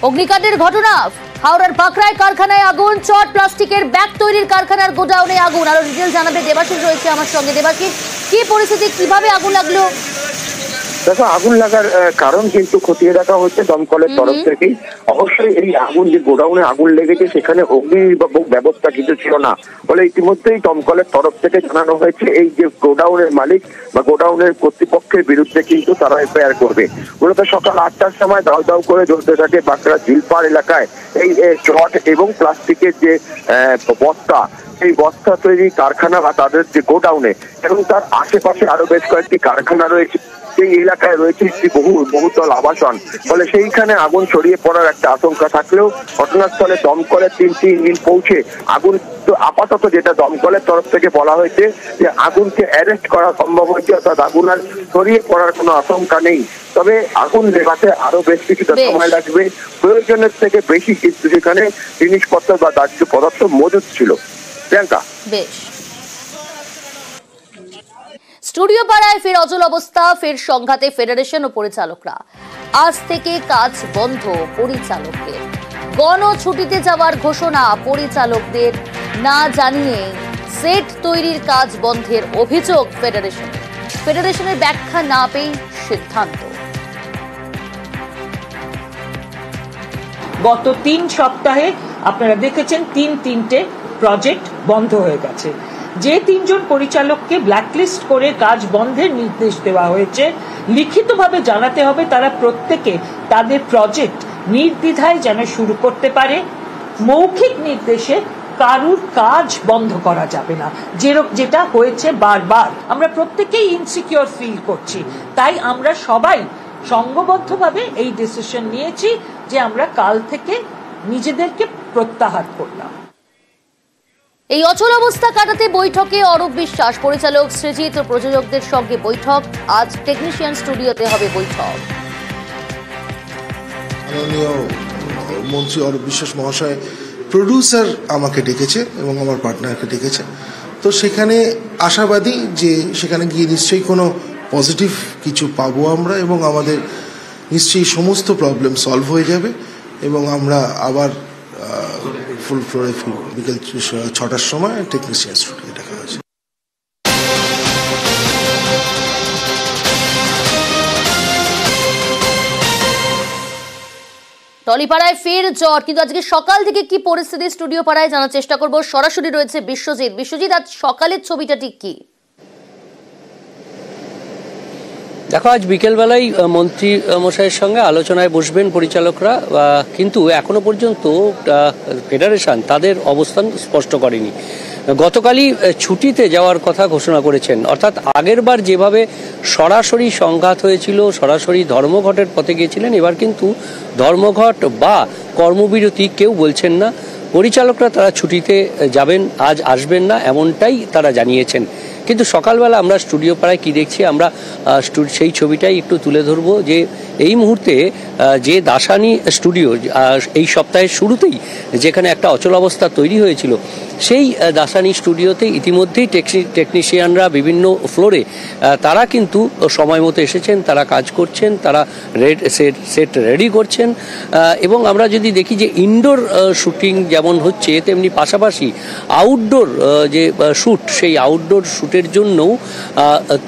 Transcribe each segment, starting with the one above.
অগ্নিকাণ্ডের ঘটনা, হাওড়ার পাকরায় কারখানায় আগুন, চট প্লাস্টিকের ব্যাগ তৈরির কারখানার গোডাউনে আগুন। আরো ডিটেল জানাবে দেবাশিস রয়েছে আমার সঙ্গে। দেবাশিস, কি পরিস্থিতি, কিভাবে আগুন লাগলো? দেখো, আগুন লাগার কারণ কিন্তু খতিয়ে দেখা হচ্ছে দমকলের তরফ থেকেই। অবশ্যই এই আগুন, যে গোডাউনে আগুন লেগেছে সেখানে অগ্নি নির্বাপক ব্যবস্থা কিছু ছিল না বলে ইতিমধ্যেই দমকলের তরফ থেকে জানানো হয়েছে এই যে গোডাউনের মালিক বা গোডাউনের কর্তৃপক্ষের বিরুদ্ধে কিন্তু তারা এফআইআর করবে। মূলত সকাল 8টার সময় দাউ দাউ করে জ্বলতে থাকে বাঁকড়া ঝিলপাড় এলাকায় এই চট এবং প্লাস্টিকের যে বস্তা, এই বস্তা তৈরি কারখানা বা তাদের যে গোডাউনে এবং তার আশেপাশে আরো বেশ কয়েকটি কারখানা রয়েছে। সেই এলাকায় রয়েছে একটি বহুতল আবাসন, ফলে সেইখানে আগুন ছড়িয়ে পড়ার একটা আশঙ্কা থাকলেও ঘটনাস্থলে দমকলের 3টি ইঞ্জিন পৌঁছে আগুন, আপাতত যেটা দমকলের তরফ থেকে বলা হয়েছে যে আগুনকে অ্যারেস্ট করা সম্ভব হয়েছে, অর্থাৎ আগুন আর ছড়িয়ে পড়ার কোনো আশঙ্কা নেই। তবে আগুন নেভাতে আরো বেশ কিছুটা সময় লাগবে, প্রয়োজনের থেকে বেশি কিন্তু সেখানে জিনিসপত্র বা দাহ্য পদার্থ মজুদ ছিল। প্রিয়াঙ্কা, বেশ। স্টুডিও পাড়ায় ফের অচল অবস্থা, ফের সংঘাতে ফেডারেশন ও পরিচালকরা। আজ থেকে কাজ বন্ধ পরিচালকদের। গণছুটিতে যাওয়ার ঘোষণা পরিচালকদের না জানিয়ে সেট তৈরির কাজ বন্ধের অভিযোগ ফেডারেশনের ব্যাখ্যা না পেয়ে সিদ্ধান্ত। গত 3 সপ্তাহে আপনারা দেখেছেন 3টে প্রজেক্ট বন্ধ হয়ে গেছে। যে 3 জন পরিচালককে ব্ল্যাকলিস্ট করে কাজ বন্ধের নির্দেশ দেওয়া হয়েছে, লিখিতভাবে জানাতে হবে তারা প্রত্যেকে তাদের প্রজেক্ট নির্দ্বিধায় যেন শুরু করতে পারে। মৌখিক নির্দেশে কারুর কাজ বন্ধ করা যাবে না, যেটা হয়েছে বারবার। আমরা প্রত্যেকেই ইনসিকিউর ফিল করছি, তাই আমরা সবাই সংঘবদ্ধভাবে এই ডিসিশন নিয়েছি যে আমরা কাল থেকে নিজেদেরকে প্রত্যাহার করলাম। এই অচল অবস্থা কাটাতে বৈঠকে অরূপ বিশ্বাস, পরিচালক সৃজিত ও প্রযোজকদের সঙ্গে বৈঠক। আজ টেকনিশিয়ান স্টুডিওতে হবে বৈঠক। মাননীয় মন্ত্রী অরূপ বিশ্বাস মহাশয় প্রডিউসার আমাকে ডেকেছে এবং আমার পার্টনারকে ডেকেছে, তো সেখানে আশাবাদী যে সেখানে গিয়ে নিশ্চয়ই কোনো পজিটিভ কিছু পাবো আমরা এবং আমাদের নিশ্চয়ই সমস্ত প্রবলেম সলভ হয়ে যাবে এবং আমরা আবার ফুল ফ্লোরে বিকেল 6টার সময় টেকনিশিয়ান স্টুডিও দেখা হয়েছে। টলিপাড়ায় ফের জ্বর, কিন্তু আজকে সকাল থেকে কি পরিস্থিতি স্টুডিও পাড়ায় জানার চেষ্টা করব। সরাসরি রয়েছে বিশ্বজিৎ। বিশ্বজিৎ, আজ সকালের ছবিটা ঠিক কি? দেখো, আজ বিকেলবেলায় মন্ত্রী মশাইয়ের সঙ্গে আলোচনায় বসবেন পরিচালকরা, কিন্তু এখনো পর্যন্ত ফেডারেশন তাদের অবস্থান স্পষ্ট করেনি। গতকালই ছুটিতে যাওয়ার কথা ঘোষণা করেছেন, অর্থাৎ আগেরবার যেভাবে সরাসরি সংঘাত হয়েছিল, সরাসরি ধর্মঘটের পথে গিয়েছিলেন, এবার কিন্তু ধর্মঘট বা কর্মবিরতি কেউ বলছেন না। পরিচালকরা তারা ছুটিতে যাবেন, আজ আসবেন না, এমনটাই তারা জানিয়েছেন। কিন্তু সকালবেলা আমরা স্টুডিও পাড়ায় কি দেখছি, আমরা সেই ছবিটাই একটু তুলে ধরবো। যে এই মুহূর্তে যে দাসানি স্টুডিও এই সপ্তাহের শুরুতেই যেখানে একটা অচল অবস্থা তৈরি হয়েছিল, সেই দাসানি স্টুডিওতে ইতিমধ্যেই টেকনিশিয়ানরা বিভিন্ন ফ্লোরে তারা কিন্তু সময় মতো এসেছেন, তারা কাজ করছেন, তারা সেট রেডি করছেন। এবং আমরা যদি দেখি যে ইনডোর শুটিং যেমন হচ্ছে, তেমনি পাশাপাশি আউটডোর যে শ্যুট, সেই আউটডোর শ্যুটের জন্যও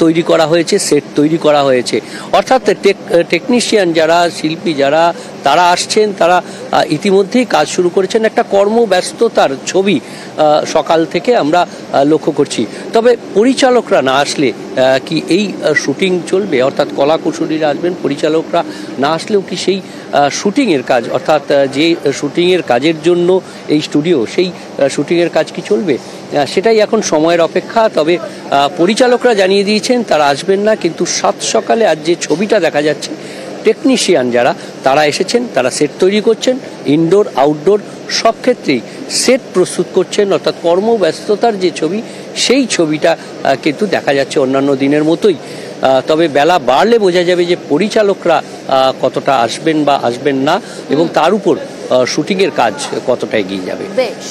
তৈরি করা হয়েছে, সেট তৈরি করা হয়েছে। অর্থাৎ টেকনিশিয়ান যারা, শিল্পী যারা, তারা আসছেন, তারা ইতিমধ্যেই কাজ শুরু করেছেন। একটা কর্মব্যস্ততার ছবি সকাল থেকে আমরা লক্ষ্য করছি। তবে পরিচালকরা না আসলে কি এই শুটিং চলবে? অর্থাৎ কলাকুশলীরা আসবেন, পরিচালকরা না আসলেও কি সেই শুটিংয়ের কাজ, অর্থাৎ যে শুটিংয়ের কাজের জন্য এই স্টুডিও, সেই শুটিংয়ের কাজ কি চলবে? সেটাই এখন সময়ের অপেক্ষা। তবে পরিচালকরা জানিয়ে দিয়েছেন তারা আসবেন না, কিন্তু সাত সকালে আজ যে ছবিটা দেখা যাচ্ছে, টেকনিশিয়ান যারা তারা এসেছেন, তারা সেট তৈরি করছেন, ইনডোর আউটডোর সব ক্ষেত্রেই সেট প্রস্তুত করছেন। অর্থাৎ কর্মব্যস্ততার যে ছবি, সেই ছবিটা কিন্তু দেখা যাচ্ছে অন্যান্য দিনের মতোই। তবে বেলা বাড়লে বোঝা যাবে যে পরিচালকরা কতটা আসবেন বা আসবেন না, এবং তার উপর শুটিংয়ের কাজ কতটা এগিয়ে যাবে। বেশ,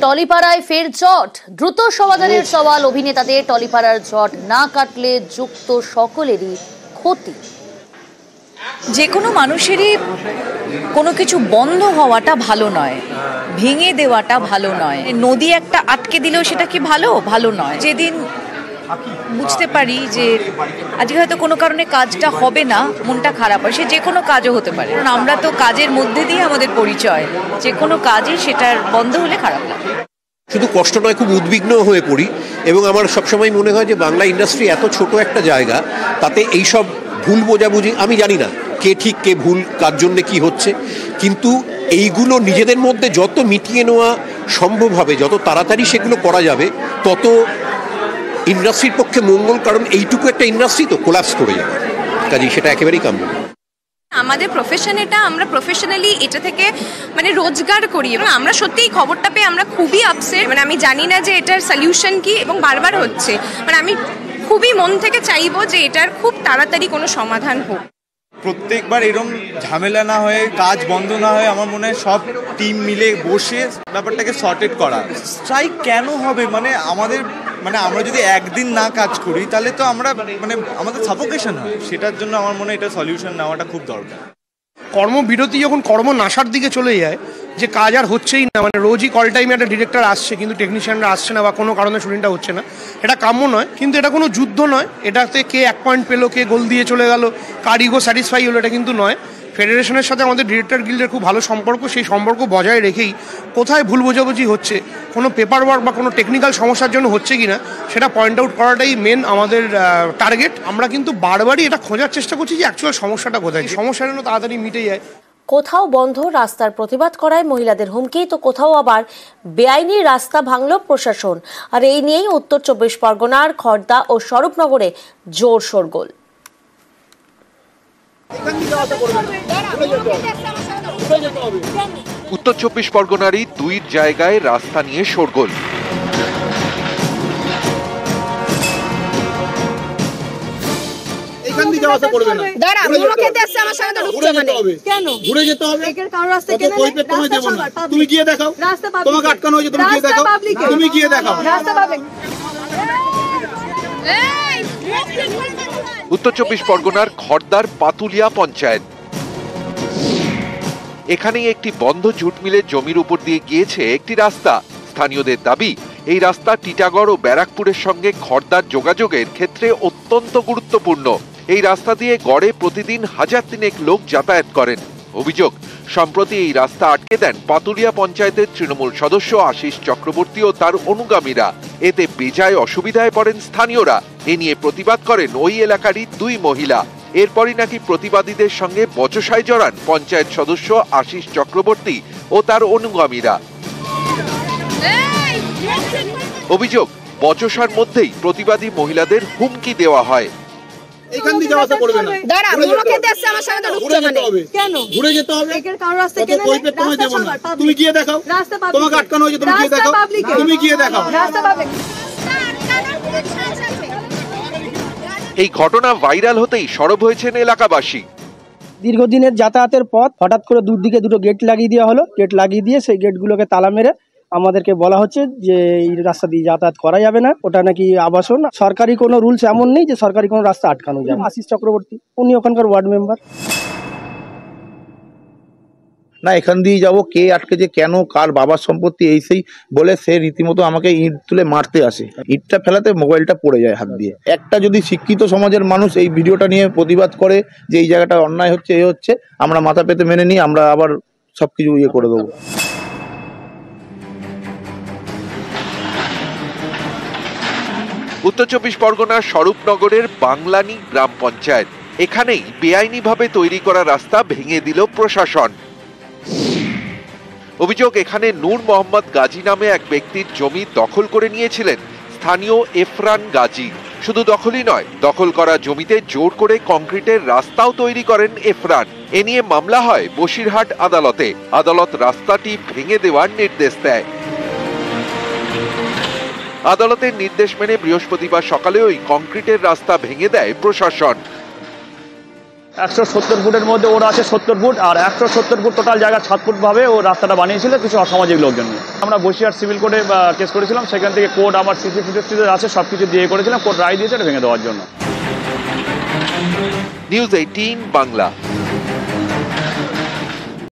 টলিপাড়ায় ফের জট, দ্রুত সমাধানের সওয়াল অভিনেতাদের। টলিপাড়ার জট না কাটলে যুক্ত সকলেরই ক্ষতি। যে কোনো মানুষেরই কোনো কিছু বন্ধ হওয়াটা ভালো নয়, ভেঙে দেওয়াটা ভালো নয়। নদী একটা আটকে দিলেও সেটা কি ভালো নয়। যেদিন বুঝতে পারি যে আজকে হয়তো কোনো কারণে কাজটা হবে না, মনটা খারাপ হয়, সে যে কোনো কাজও হতে পারে। কারণ আমরা তো কাজের মধ্যে দিয়ে আমাদের পরিচয়, যে কোনো কাজই সেটার বন্ধ হলে খারাপ লাগে। শুধু কষ্ট নয়, খুব উদ্বিগ্ন হয়ে পড়ি এবং আমার সবসময় মনে হয় যে বাংলা ইন্ডাস্ট্রি এত ছোট একটা জায়গা, তাতে এইসব ভুল বোঝাবুঝি, আমি জানি না কে ঠিক কে ভুল, কার জন্য কি হচ্ছে, কিন্তু এইগুলো নিজেদের মধ্যে যত মিটিয়ে নেওয়া সম্ভব হবে, যত তাড়াতাড়ি সেগুলো করা যাবে, তত ইন্ডাস্ট্রির পক্ষে মঙ্গল। কারণ এইটুকু একটা ইন্ডাস্ট্রি তো কোলাপস করে যাবে, কাজেই সেটা একেবারেই কাম্য। আমাদের প্রফেশন এটা, আমরা প্রফেশনালি এটা থেকে মানে রোজগার করি এবং আমরা সত্যিই খবরটা পেয়ে আমরা খুবই আপসেট। মানে আমি জানি না যে এটার সলিউশন কি এবং বারবার হচ্ছে। মানে আমি খুবই মন থেকে চাইবো যে এটার খুব তাড়াতাড়ি কোনো সমাধান হোক। প্রত্যেকবার এরকম ঝামেলা না হয়ে, কাজ বন্ধ না হয়ে, আমার মনে হয় সব টিম মিলে বসে ব্যাপারটাকে সর্টেড করা। স্ট্রাইক কেন হবে? আমরা যদি একদিন না কাজ করি তাহলে তো আমরা আমাদের সাফোকেশন হয়। সেটার জন্য আমার মনে হয় এটা সলিউশন নেওয়াটা খুব দরকার। কর্মবিরতি যখন কর্মনাশার দিকে চলে যায়, যে কাজ আর হচ্ছেই না, মানে রোজই কল টাইমে একটা ডিরেক্টর আসছে কিন্তু টেকনিশিয়ানরা আসছে না বা কোনো কারণে শুটিংটা হচ্ছে না, এটা কাম্য নয়। কিন্তু এটা কোনো যুদ্ধ নয়, এটাতে কে 1 পয়েন্ট পেলো, কে গোল দিয়ে চলে গেল, কার ইগো স্যাটিসফাই হলো, এটা কিন্তু নয়। ফেডারেশনের সাথে আমাদের ডিরেক্টর গিল্ডের খুব ভালো সম্পর্ক, সেই সম্পর্ক বজায় রেখেই কোথায় ভুল বোঝাবুঝি হচ্ছে, কোনো পেপার ওয়ার্ক বা কোনো টেকনিক্যাল সমস্যার জন্য হচ্ছে কি না, সেটা পয়েন্ট আউট করাটাই মেন আমাদের টার্গেট। আমরা কিন্তু বারবারই এটা খোঁজার চেষ্টা করছি যে অ্যাকচুয়াল সমস্যাটা কোথায়, সমস্যাটা যেন তাড়াতাড়ি মিটে যায়। কোথাও বন্ধ রাস্তার প্রতিবাদ করায় মহিলাদের হুমকি, তো কোথাও আবার বেআইনি রাস্তা ভাঙল প্রশাসন। আর এই নিয়েই উত্তর 24 পরগনার খড়দা ও স্বরূপনগরে জোর শোরগোল। উত্তর 24 পরগনারই 2 জায়গায় রাস্তা নিয়ে শোরগোল। তুমি গিয়ে দেখাও, তোমাকে আটকানো হয়েছে, তুমি গিয়ে দেখাও, তুমি গিয়ে দেখাও। উত্তর 24 পরগনার খড়দার পাতুলিয়া পঞ্চায়েত, এখানেই একটি বন্ধ জুট মিলের জমির উপর দিয়ে গিয়েছে একটি রাস্তা। স্থানীয়দের দাবি, এই রাস্তা টিটাগড় ও ব্যারাকপুরের সঙ্গে খড়দার যোগাযোগের ক্ষেত্রে অত্যন্ত গুরুত্বপূর্ণ। এই রাস্তা দিয়ে গড়ে প্রতিদিন 1000 লোক যাতায়াত করেন। অভিযোগ, সম্প্রতি এই রাস্তা আটকে দেন পাতুলিয়া পঞ্চায়েতের তৃণমূল সদস্য আশিস চক্রবর্তী ও তার অনুগামীরা। এতে বেজায় অসুবিধায় পড়েন স্থানীয়রা। এ নিয়ে প্রতিবাদ করেন ওই এলাকারই 2 মহিলা। এরপরই নাকি প্রতিবাদীদের সঙ্গে বচসায় জড়ান পঞ্চায়েত সদস্য আশিস চক্রবর্তী ও তার অনুগামীরা। অভিযোগ, বচসার মধ্যেই প্রতিবাদী মহিলাদের হুমকি দেওয়া হয়। এখান দিয়ে যাওয়া করবে না, দাঁড়া মুলো খেতে আসছে আমার সাথে, ঘুরে যেতে হবে। কেন ঘুরে যেতে হবে? এর কারণ রাস্তা কেন কইপে তুমি দেব না, তুমি গিয়ে দেখাও, রাস্তা পাবলিক, তোমাকে আটকানো হয়েছে, তুমি গিয়ে দেখাও, তুমি গিয়ে দেখাও, রাস্তা পাবলিক। এই ঘটনা ভাইরাল হতেই সরব হয়েছেন এলাকাবাসী। দীর্ঘদিনের যাতায়াতের পথ হঠাৎ করে দুদিকে 2টো গেট লাগিয়ে দেওয়া হলো। গেট লাগিয়ে দিয়ে সেই গেটগুলোকে তালা মেরে আমাদেরকে বলা হচ্ছে যে এই রাস্তা দিয়ে যাতায়াত করা যাবে না, ওটা নাকি আবাসন। সরকারি কোনো রুলস এমন নেই যে সরকারি কোনো রাস্তা আটকানো যাবে। আশিস চক্রবর্তী, উনি ওখানকার ওয়ার্ড মেম্বার। না এখান দিয়ে যাবো, কে আটকেছে, কেন, কার বাবার সম্পত্তি, এই সেই বলে সে রীতিমতো আমাকে ইট তুলে মারতে আসে। ইটটা ফেলাতে মোবাইলটা পড়ে যায় হাত দিয়ে। একটা যদি শিক্ষিত সমাজের মানুষ এই ভিডিওটা নিয়ে প্রতিবাদ করে যে এই জায়গাটা অন্যায় হচ্ছে, এ হচ্ছে, আমরা মাথা পেতে মেনে নিই, আমরা আবার সবকিছু করে দেবো। উত্তর 24 পরগনার স্বরূপনগরের বাংলানি গ্রাম পঞ্চায়েত, এখানেই বেআইনিভাবে তৈরি করা রাস্তা ভেঙে দিল প্রশাসন। অভিযোগ, এখানে নূর মোহাম্মদ গাজী নামে এক ব্যক্তির জমি দখল করে নিয়েছিলেন স্থানীয় এফরান গাজী। শুধু দখলই নয়, দখল করা জমিতে জোর করে কংক্রিটের রাস্তাও তৈরি করেন এফরান। এ নিয়ে মামলা হয় বসিরহাট আদালতে। আদালত রাস্তাটি ভেঙে দেওয়ার নির্দেশ দেয়। আদালতের নির্দেশ মেনে বৃহস্পতিবার সকালে ওই কংক্রিটের রাস্তা ভেঙে দেয় প্রশাসন। 170 ফুটের মধ্যে ওরা আছে 70 ফুট, আর 170 ফুট টোটাল জায়গা 7 ফুট ভাবে ও রাস্তাটা বানিয়েছিল কিছু অসামাজিক লোকজন নিয়ে। আমরা বসিরহাট সিভিল কোর্টে কেস করেছিলাম, সেখান থেকে কোর্ট আমার সিসি ফুটেজ আছে সবকিছু দিয়ে করেছিলাম, কোর্ট রায় দিয়েছে এটা ভেঙে দেওয়ার জন্য। নিউজ 18 বাংলা।